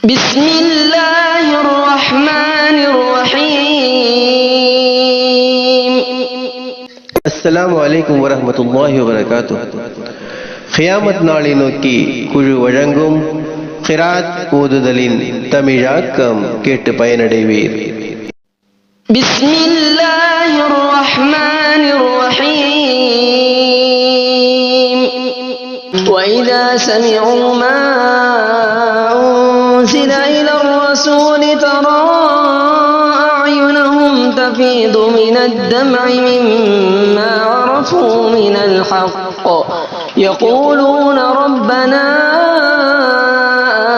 بسم الله الرحمن الرحيم. السلام عليكم ورحمة الله وبركاته. கியாமத் நாளை நோக்கி குழு வழங்கும் கிராத் ஓதுதலின் தமிழாக்கம் கேட்டு பயனடைவீர். بسم الله الرحمن الرحيم. وإذا سمعوا ما أنزل إلى الرسول ترى أعينهم تفيض من الدمع مما عرفوا من الحق يقولون ربنا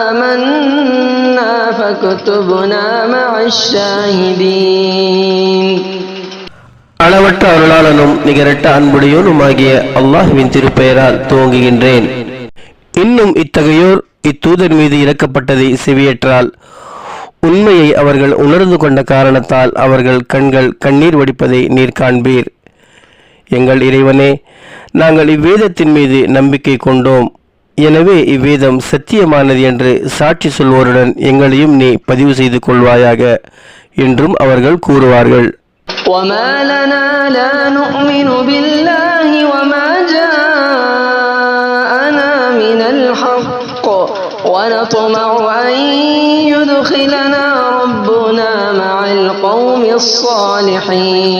آمنا فاكتبنا مع الشاهدين. அளவற்ற அருளாளனும் நிகரற்ற அன்புடையோனுமாகிய அல்லாஹ்வின் திருப்பெயரால் துவங்குகின்றேன். இன்னும் இத்தகையோர் இத்தூதர் மீது இறக்கப்பட்டதை செவியேற்றால் உண்மையை அவர்கள் உணர்ந்து கொண்ட காரணத்தால் அவர்கள் கண்கள் கண்ணீர் வடிப்பதை நீர் காண்பீர். எங்கள் இறைவனே, நாங்கள் இவ்வேதத்தின் மீது நம்பிக்கை கொண்டோம். எனவே இவ்வேதம் சத்தியமானது என்று சாட்சி சொல்வோருடன் எங்களையும் நீ பதிவு செய்து கொள்வாயாக என்றும் அவர்கள் கூறுவார்கள். وما لنا لا نؤمن بالله وما جاءنا من الحق ونطمع أن يدخلنا ربنا مع القوم الصالحين.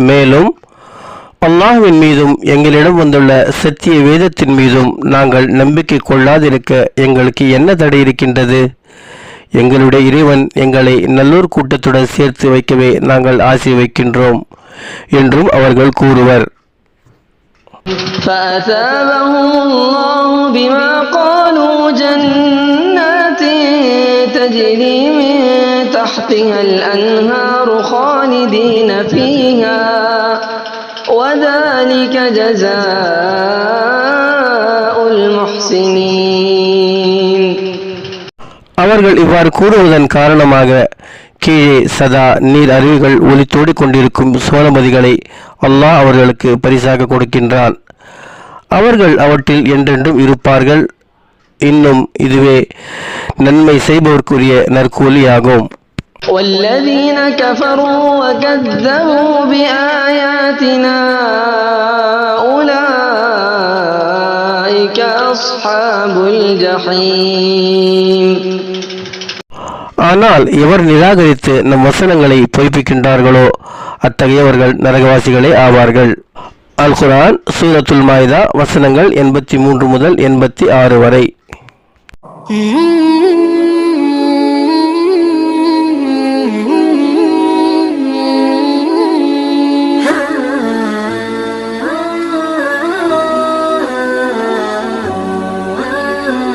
மேலும் அல்லாஹ்வின் மீதும் எங்களிடம் வந்துள்ள சத்திய வேதத்தின் மீதும் நாங்கள் நம்பிக்கை கொள்ளாதிருக்க எங்களுக்கு என்ன தடை இருக்கின்றது? எங்களுடைய இறைவன் எங்களை நல்லோர் கூட்டத்துடன் சேர்த்து வைக்கவே நாங்கள் ஆசை வைக்கின்றோம் என்றும் அவர்கள் கூறுவர். فأثابهم الله بما قالوا جنات تجري من تحتها الأنهار خالدين فيها وذلك جزاء المحسنين. அவர்கள் இவ்வாறு கூறுவதன் காரணமாக கீழே சதா நீர் அருவிகள் ஒலித்தோடி கொண்டிருக்கும் சோழமதிகளை அல்லாஹ் அவர்களுக்கு பரிசாக கொடுக்கின்றான். அவர்கள் அவற்றில் என்றென்றும் இருப்பார்கள். இன்னும் இதுவே நன்மை செய்பவர்க்குரிய நற்கூலியாகும். والذين كفروا وكذبوا بآياتنا أولئك أصحاب الجحيم. ஆனால் எவர் நிராகரித்து நம் வசனங்களை பொய்ப்பிக்கின்றார்களோ அத்தகையவர்கள் நரகவாசிகளே ஆவார்கள். அல் குர்ஆன் சூரத்துல் மாயிதா வசனங்கள் 83 முதல் 86 வரை.